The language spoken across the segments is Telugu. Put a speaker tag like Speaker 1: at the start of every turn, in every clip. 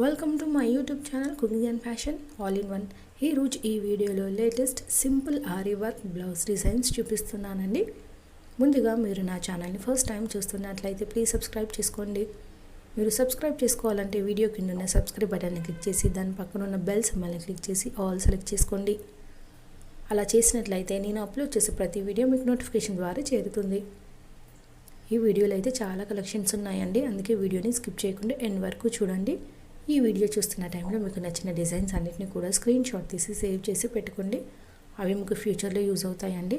Speaker 1: Welcome to my YouTube channel cooking and fashion all in one. ఈరోజు ఈ వీడియోలో latest simple ary work blouse designs చూపిస్తున్నానండి. ముందుగా మీరు నా ఛానల్ని ఫస్ట్ టైం చూస్తున్నట్లయితే ప్లీజ్ సబ్స్క్రైబ్ చేసుకోండి. మీరు సబ్స్క్రైబ్ చేసుకోవాలంటే వీడియో కింద ఉన్న సబ్స్క్రైబ్ బటన్ని క్లిక్ చేసి దాని పక్కన ఉన్న బెల్ సింబల్ని క్లిక్ చేసి ఆల్ సెలెక్ట్ చేసుకోండి. అలా చేసినట్లయితే నేను అప్లోడ్ చేసే ప్రతి వీడియో మీకు నోటిఫికేషన్ ద్వారా చేరుతుంది. ఈ వీడియోలో అయితే చాలా కలెక్షన్స్ ఉన్నాయండి, అందుకే వీడియోని స్కిప్ చేయకుండా ఎండ్ వరకు చూడండి. ఈ వీడియో చూస్తున్న టైంలో మీకు నచ్చిన డిజైన్స్ అన్నిటిని కూడా స్క్రీన్ షాట్ తీసి సేవ్ చేసి పెట్టుకోండి. అవి మీకు ఫ్యూచర్లో యూజ్ అవుతాయండి.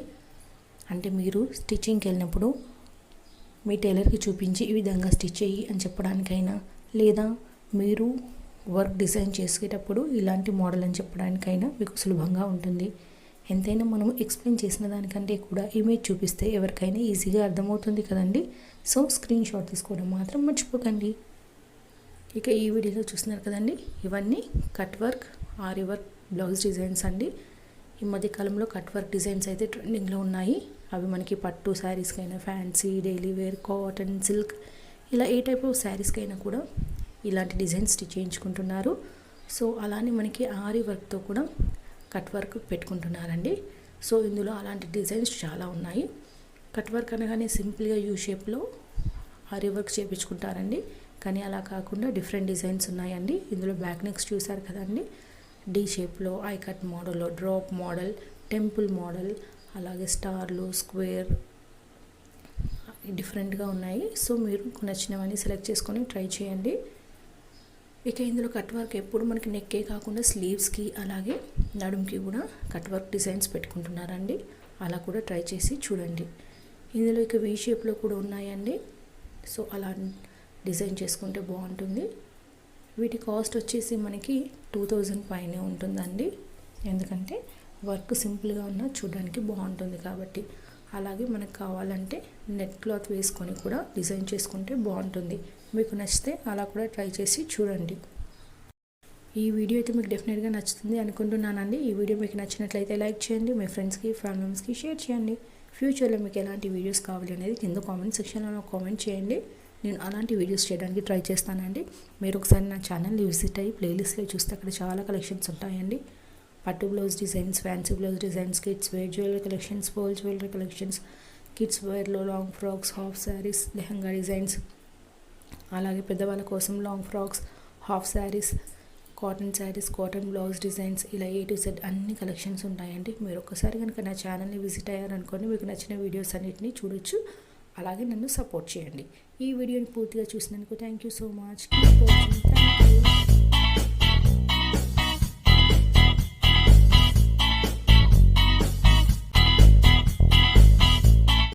Speaker 1: అంటే మీరు స్టిచ్చింగ్కి వెళ్ళినప్పుడు మీ టైలర్కి చూపించి ఈ విధంగా స్టిచ్ చేయి అని చెప్పడానికైనా, లేదా మీరు వర్క్ డిజైన్ చేసేటప్పుడు ఇలాంటి మోడల్ అని చెప్పడానికైనా మీకు సులభంగా ఉంటుంది. ఎంతైనా మనం ఎక్స్ప్లెయిన్ చేసిన దానికంటే కూడా ఇమేజ్ చూపిస్తే ఎవరికైనా ఈజీగా అర్థమవుతుంది కదండి. సో స్క్రీన్ షాట్ తీసుకోవడం మాత్రం మర్చిపోకండి. ఇక ఈ వీడియోలో చూస్తున్నారు కదండి, ఇవన్నీ cut work ary work blouse designs అండి. ఈ మధ్య కాలంలో కట్ వర్క్ డిజైన్స్ అయితే ట్రెండింగ్లో ఉన్నాయి. అవి మనకి పట్టు శారీస్కైనా, fancy, daily wear, cotton, silk ఇలా ఏ టైప్ ఆఫ్ శారీస్కైనా కూడా ఇలాంటి డిజైన్స్ స్టిచ్ చేయించుకుంటున్నారు. సో అలానే మనకి ఆరీ వర్క్తో కూడా కట్ వర్క్ పెట్టుకుంటున్నారండి. సో ఇందులో అలాంటి డిజైన్స్ చాలా ఉన్నాయి. కట్ వర్క్ అనగానే సింపుల్గా యూ షేప్లో ఆరీ వర్క్ చేయించుకుంటారండి, కానీ అలా కాకుండా డిఫరెంట్ డిజైన్స్ ఉన్నాయండి. ఇందులో బ్యాక్ నెక్స్ చూసారు కదండి, డీ షేప్లో, ఐ కట్ మోడల్లో, డ్రాప్ మోడల్, టెంపుల్ మోడల్, అలాగే స్టార్లు, స్క్వేర్ డిఫరెంట్గా ఉన్నాయి. సో మీరు నచ్చినవన్నీ సెలెక్ట్ చేసుకొని ట్రై చేయండి. ఇక ఇందులో కట్ వర్క్ ఎప్పుడు మనకి నెక్కే కాకుండా స్లీవ్స్కి అలాగే నడుముకి కూడా కట్ వర్క్ డిజైన్స్ పెట్టుకుంటున్నారండి. అలా కూడా ట్రై చేసి చూడండి. ఇందులో ఇక వీ షేప్లో కూడా ఉన్నాయండి. సో అలా డిజైన్ చేసుకుంటే బాగుంటుంది. వీటి కాస్ట్ వచ్చేసి మనకి 2000 పైనే ఉంటుందండి. ఎందుకంటే వర్క్ సింపుల్గా ఉన్నా చూడడానికి బాగుంటుంది కాబట్టి. అలాగే మనకు కావాలంటే నెట్ క్లాత్ వేసుకొని కూడా డిజైన్ చేసుకుంటే బాగుంటుంది. మీకు నచ్చితే అలా కూడా ట్రై చేసి చూడండి. ఈ వీడియో అయితే మీకు డెఫినెట్గా నచ్చుతుంది అనుకుంటున్నానండి. ఈ వీడియో మీకు నచ్చినట్లయితే లైక్ చేయండి, మీ ఫ్రెండ్స్కి, ఫ్యామిలీ మెంబర్స్కి షేర్ చేయండి. ఫ్యూచర్లో మీకు ఎలాంటి వీడియోస్ కావాలి అనేది కింద కామెంట్ సెక్షన్లో కామెంట్ చేయండి. నేను అలాంటి వీడియోస్ చేయడానికి ట్రై చేస్తానండి. మీరు ఒకసారి నా ఛానల్ని విజిట్ అయ్యి ప్లేలిస్ట్లో చూస్తే అక్కడ చాలా కలెక్షన్స్ ఉంటాయండి. పట్టు blouse designs, fancy blouse designs, kids wear jewellery collections, పోల్ జ్యువెలరీ కలెక్షన్స్, కిడ్స్ వేర్లో long frocks, half saris, lehenga designs, అలాగే పెద్దవాళ్ళ కోసం long frocks, half saris, cotton saris, cotton blouse designs, ఇలా A to Z అన్ని కలెక్షన్స్ ఉంటాయండి. మీరు ఒక్కసారి కనుక నా ఛానల్ని విజిట్ అయ్యారనుకోండి, మీకు నచ్చిన వీడియోస్ అన్నిటిని చూడొచ్చు. అలాగే నన్ను సపోర్ట్ చేయండి. ఈ వీడియోని పూర్తిగా చూసినందుకు thank you so much. Thank you.